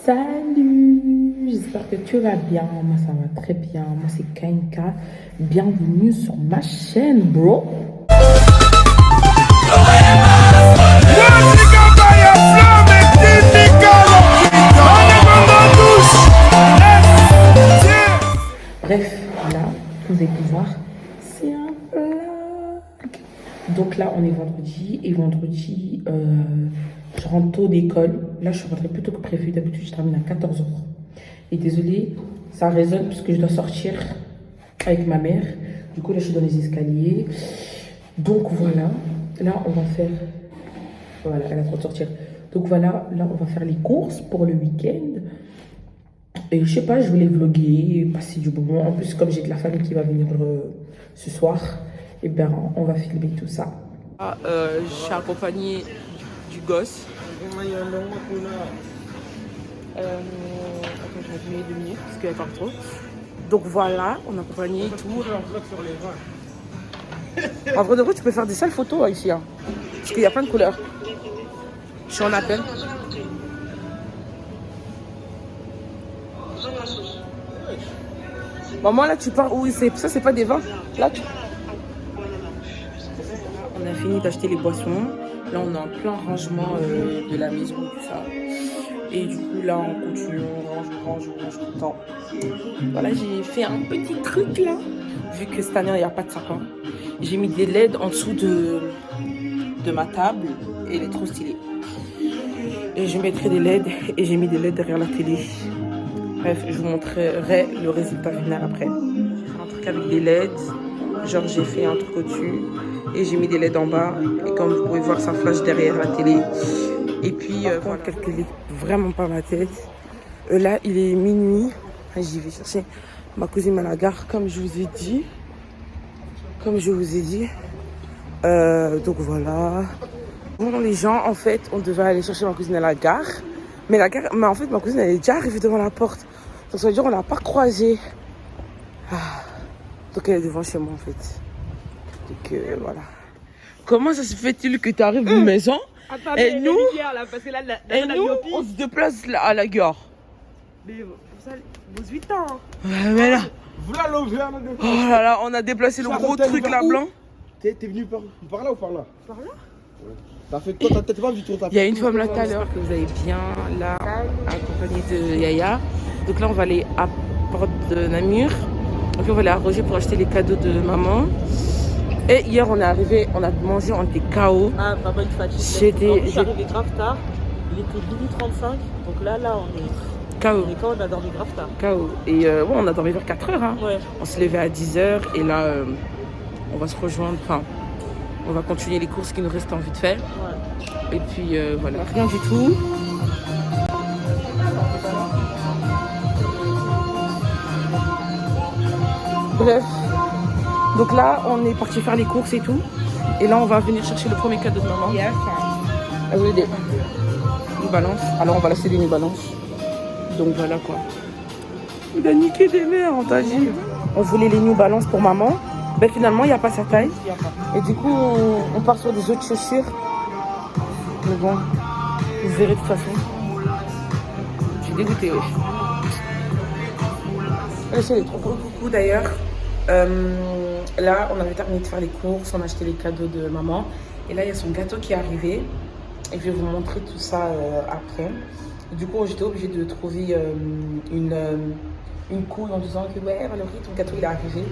Salut, j'espère que tu vas bien. Moi, ça va très bien. Moi, c'est KNK. Bienvenue sur ma chaîne, bro. Bref, là, vous avez pu voir, c'est un vlog. Donc là, on est vendredi. Et vendredi, je rentre tôt d'école. Là, je suis rentrée plus tôt que prévu. D'habitude, je termine à 14h. Et désolée, ça résonne parce que je dois sortir avec ma mère. Du coup, là, je suis dans les escaliers. Donc voilà. Là, on va faire... Voilà, elle a trop de sortir. Donc voilà, là, on va faire les courses pour le week-end. Et je sais pas, je voulais vlogger, passer du bon moment. En plus, comme j'ai de la famille qui va venir ce soir, et ben, on va filmer tout ça. Je suis accompagnée du gosse. Attends, je vais allumer 2 minutes parce qu'elle parle trop. Donc voilà, on a accompagné tout. En vrai de vrai, tu peux faire des sales photos ici. Hein, parce qu'il y a plein de couleurs. Je suis en appel. Maman, là, tu pars où? Ça, c'est pas des vins. Là, on a fini d'acheter les boissons. Là, on est en plein rangement de la maison, tout ça. Et du coup, là, on continue, on range tout le temps. Voilà, j'ai fait un petit truc, là. Vu que cette année, il n'y a pas de sapin. J'ai mis des LED en dessous de ma table. Et elle est trop stylée. Et je mettrai des LED. Et j'ai mis des LED derrière la télé. Bref, je vous montrerai le résultat final après. J'ai fait un truc avec des LED. Genre, j'ai fait un truc au-dessus. Et j'ai mis des LED en bas. Et comme vous pouvez voir, ça flash derrière la télé. Et puis, voilà, calculer vraiment pas ma tête. Là, il est minuit. J'y vais chercher ma cousine à la gare, comme je vous ai dit. Donc voilà. Bon, les gens, en fait, on devait aller chercher ma cousine à la gare. Mais en fait, ma cousine, elle est déjà arrivée devant la porte. Donc ça veut dire qu'on l'a pas croisée. Donc elle est devant chez moi, en fait. Donc voilà. Comment ça se fait-il que tu arrives d'une maison et nous, on se déplace à la gare? Mais vous avez 18 ans. Ouais, mais là. Oh là là, on a déplacé le gros truc là blanc. T'es venu par là ou par là? Par là. T'as fait quoi? T'as pas vu ton tapis? Il y a une femme là tout à l'heure que vous avez bien là, accompagnée de Yaya. Donc là, on va aller à Porte de Namur. Donc on va aller à Roger pour acheter les cadeaux de maman. Et hier, on est arrivé, on a mangé, on était KO. Ah, maman, une fatigue. Je suis arrivée grave tard. Il était 12h35. Donc là, on est KO. Mais quand on a dormi grave tard. KO. Et ouais, on a dormi vers 4h. Hein. Ouais. On s'est levé à 10h. Et là, on va se rejoindre. Enfin, on va continuer les courses qui nous restent envie de faire. Ouais. Et puis voilà, rien du tout. Bref. Donc là, on est parti faire les courses et tout. Et là, on va venir chercher le premier cadeau de maman. Elle voulait des New Balance. Alors, on va laisser des New Balance. Donc voilà quoi. Il a niqué des mères, on t'a dit. On voulait les New Balance pour maman. Ben finalement, il n'y a pas sa taille. Et du coup, on part sur des autres chaussures. Mais bon, vous verrez de toute façon. Je suis dégoûtée, oui. Elle est trop cool. Coucou d'ailleurs. Là, on avait terminé de faire les courses, on a acheté les cadeaux de maman. Et là, il y a son gâteau qui est arrivé. Et je vais vous montrer tout ça après. Et du coup, j'étais obligée de trouver une couille en disant que ouais, Valérie, ton gâteau il est arrivé.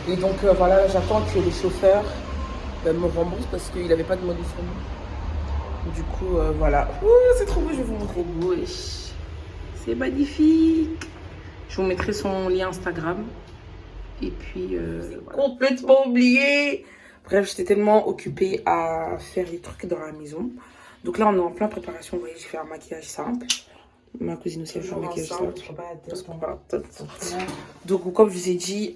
Et donc voilà, j'attends que les chauffeurs me remboursent parce qu'il n'avait pas de modif sur nous. Du coup, voilà. Ouh, c'est trop beau, je vais vous montrer. Wesh. C'est magnifique. Je vous mettrai son lien Instagram. Et puis, voilà. Complètement oublié. Bref, j'étais tellement occupée à faire les trucs dans la maison. Donc là, on est en plein préparation. Vous voyez, j'ai fait un maquillage simple. Ma cousine aussi a fait un maquillage simple. Donc, comme je vous ai dit,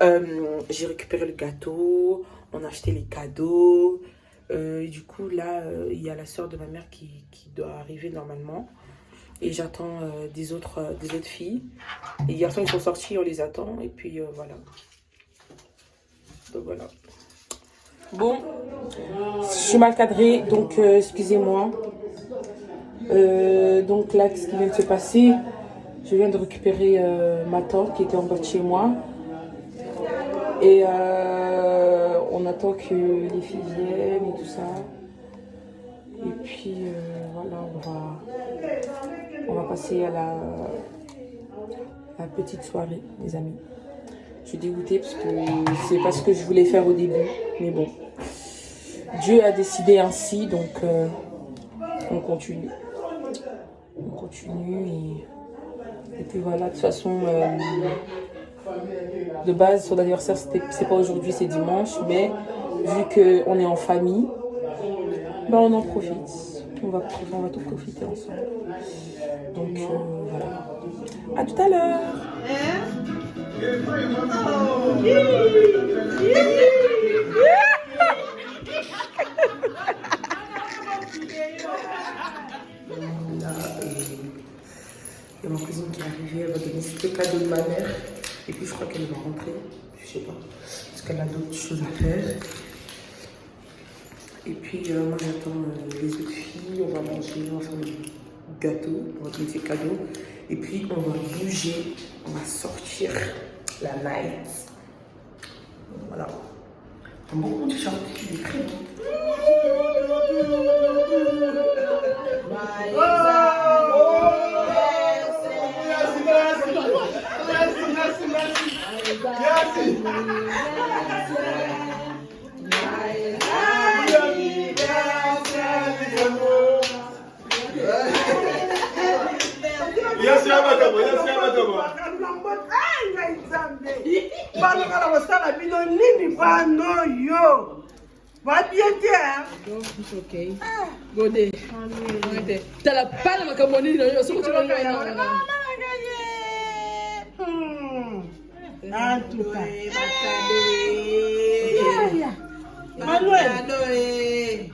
j'ai récupéré le gâteau. On a acheté les cadeaux. Du coup, là, il y a la soeur de ma mère qui doit arriver normalement. Et j'attends des autres filles. Les garçons, ils sont sortis, on les attend. Et puis, voilà. Donc voilà. Bon, je suis mal cadrée, donc excusez-moi. Donc là, ce qui vient de se passer, Je viens de récupérer ma tante qui était en bas de chez moi. Et on attend que les filles viennent et tout ça. Et puis voilà, on va passer à la petite soirée, les amis. Je suis dégoûtée parce que c'est pas ce que je voulais faire au début. Mais bon, Dieu a décidé ainsi, donc on continue. On continue et puis voilà, de toute façon, de base, son anniversaire, c'est pas aujourd'hui, c'est dimanche. Mais vu qu'on est en famille, ben on en profite. On va tout profiter ensemble. Donc voilà. À tout à l'heure. Il y a ma cousine qui est arrivée, elle va donner ce cadeau de ma mère. Et puis je crois qu'elle va rentrer, je sais pas, parce qu'elle a d'autres choses à faire. Et puis moi j'attends les autres filles, on va manger, on va faire des gâteaux, on va donner des cadeaux. Et puis on va bouger, on va sortir la night. Voilà. Un bon t-shirt, il est très beau.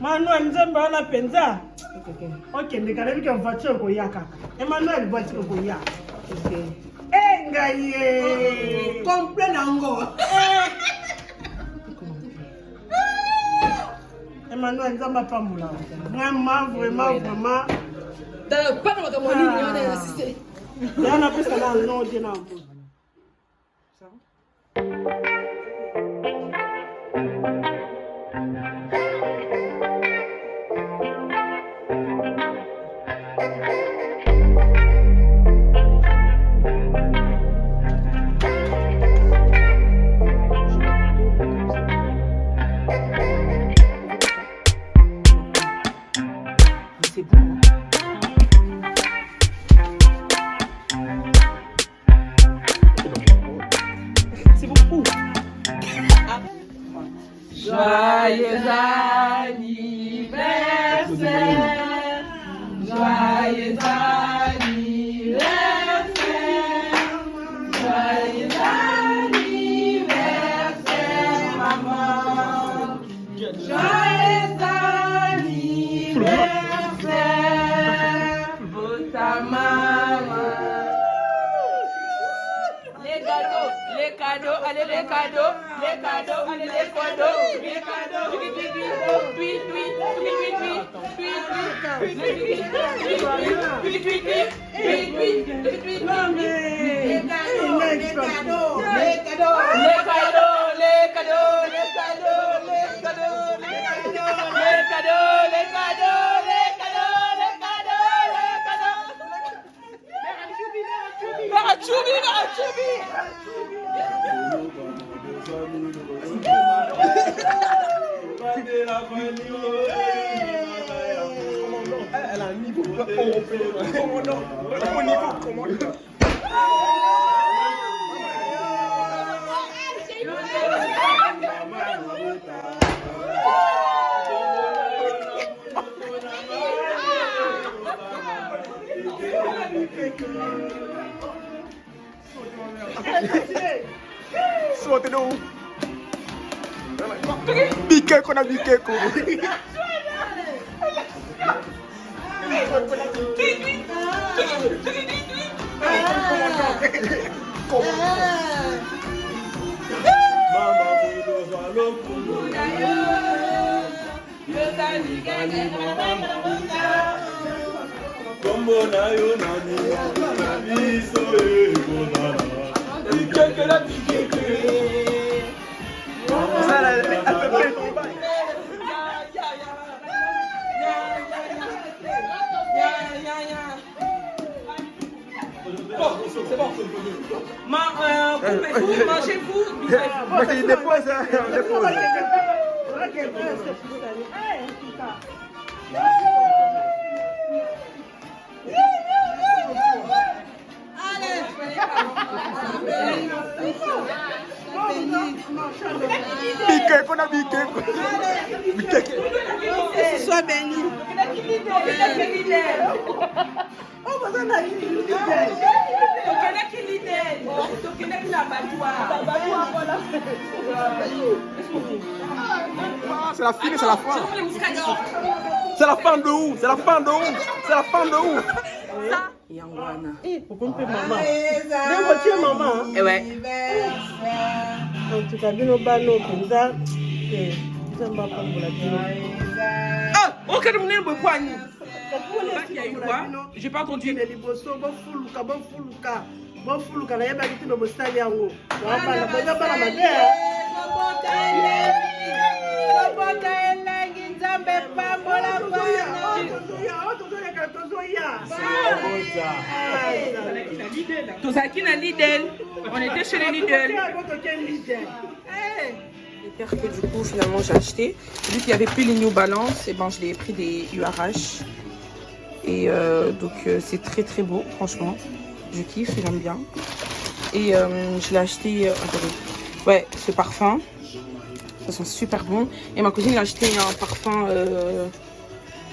Manuel, nzembe wana penza. Okay, ndikalebi ke voiture ko yaka. Emmanuel voiture ko ya. Okay. Ngaye. Complet nango. Emmanuel nzamba pamula. Vraiment. Dans pas de mon ligne, on est assisté. Yana pesa na no je na mbo. Joyeux anniversaire, joyeux anniversaire, joyeux anniversaire, maman. Joyeux anniversaire pour ta maman. Les cadeaux, allez les cadeaux, allez les cadeaux. Elle a un niveau européen. Commandant. Au niveau commandant. Saute d'eau. Biquet qu'on a biquet qu'on. C'est bon. Coupez-vous, mangez-vous. Il dépose, hein, on dépose. Biqué, qu'on a biqué. Sois béni. Oh, vous en avez dit. C'est la fine, c'est la fin. C'est la fin de où? C'est la fin de où? C'est la fin de où? Yangwana. Pourquoi on peut maman? Bien voiture maman. Eh ouais. En tout cas, bien au bas, non, comme ça. Ça m'a pas pour la vie. Ah, ok, nous n'avons pas quoi. J'ai pas entendu. Tozaki na Lidl. On était chez les Lidl. Les paires que du coup finalement j'ai acheté. Vu qu'il n'y avait plus les New Balance, et ben je l'ai pris des URH. Et donc c'est très très beau, franchement. Je kiffe, j'aime bien. Et je l'ai acheté, attendez, ouais, ce parfum. Ça sent super bon. Et ma cousine a acheté un parfum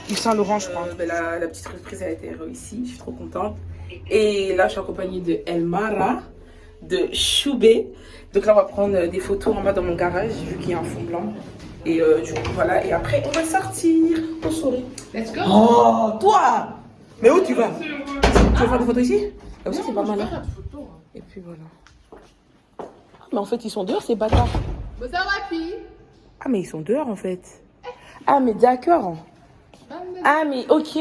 du Saint-Laurent, je crois. La petite surprise a été réussie, je suis trop contente. Et là, je suis accompagnée de Elmara, de Choubé. Donc là, on va prendre des photos en bas dans mon garage, vu qu'il y a un fond blanc. Et du coup, voilà. Et après, on va sortir. On sourit. Let's go. Oh, toi! Mais où tu vas? Tu veux faire des photos ici? Là aussi, c'est pas mal. Hein? Et puis voilà. Mais en fait, ils sont dehors, ces bâtards. Ah, mais ils sont dehors, en fait. Ah, mais d'accord. Ah, mais ok.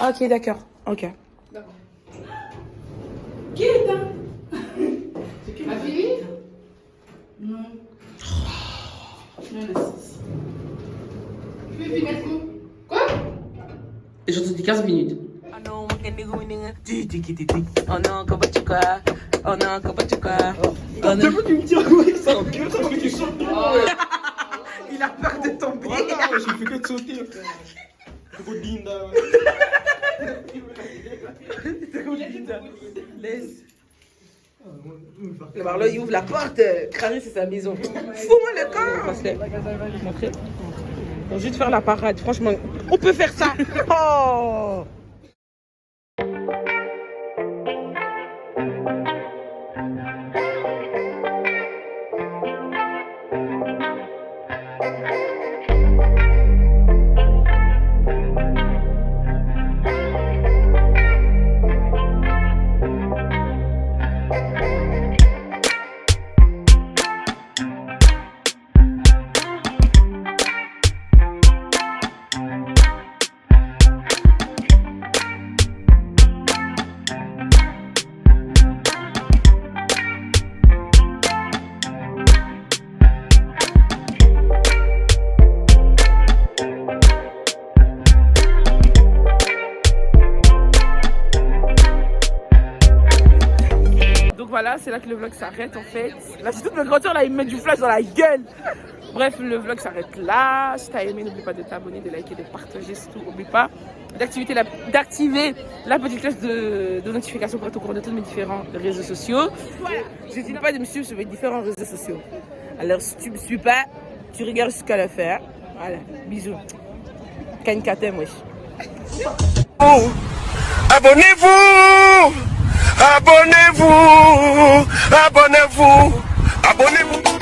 Ok, d'accord. Ok. Qui est là? Ma fille? Non. Non, le 6. Tu veux finir quoi? Et je te dis 15 minutes. Oh non, oh non, comment tu crois? Oh non, comment tu crois? Oh non. Tu me tires avec ça, ok? Tu sautes. Il a peur de tomber. Voilà, j'ai fait que de sauter. Laisse. Le Marlon, il ouvre la porte. Crâner, c'est sa maison. Fous-moi le camp. Montrer. On va juste faire la parade. Franchement, on peut faire ça. Oh. Voilà, c'est là que le vlog s'arrête en fait. Là, c'est toute ma grandeur, là, ils me mettent du flash dans la gueule. Bref, le vlog s'arrête là. Si t'as aimé, n'oublie pas de t'abonner, de liker, de partager, surtout. N'oublie pas d'activer la petite cloche de notification pour être au courant de tous mes différents réseaux sociaux. Je ne dis pas de me suivre sur mes différents réseaux sociaux. Alors, si tu me suis pas, tu regardes jusqu'à la fin. Voilà, bisous. Kankatem, wesh. Abonnez-vous! Abonnez-vous! Abonnez-vous! Abonnez-vous!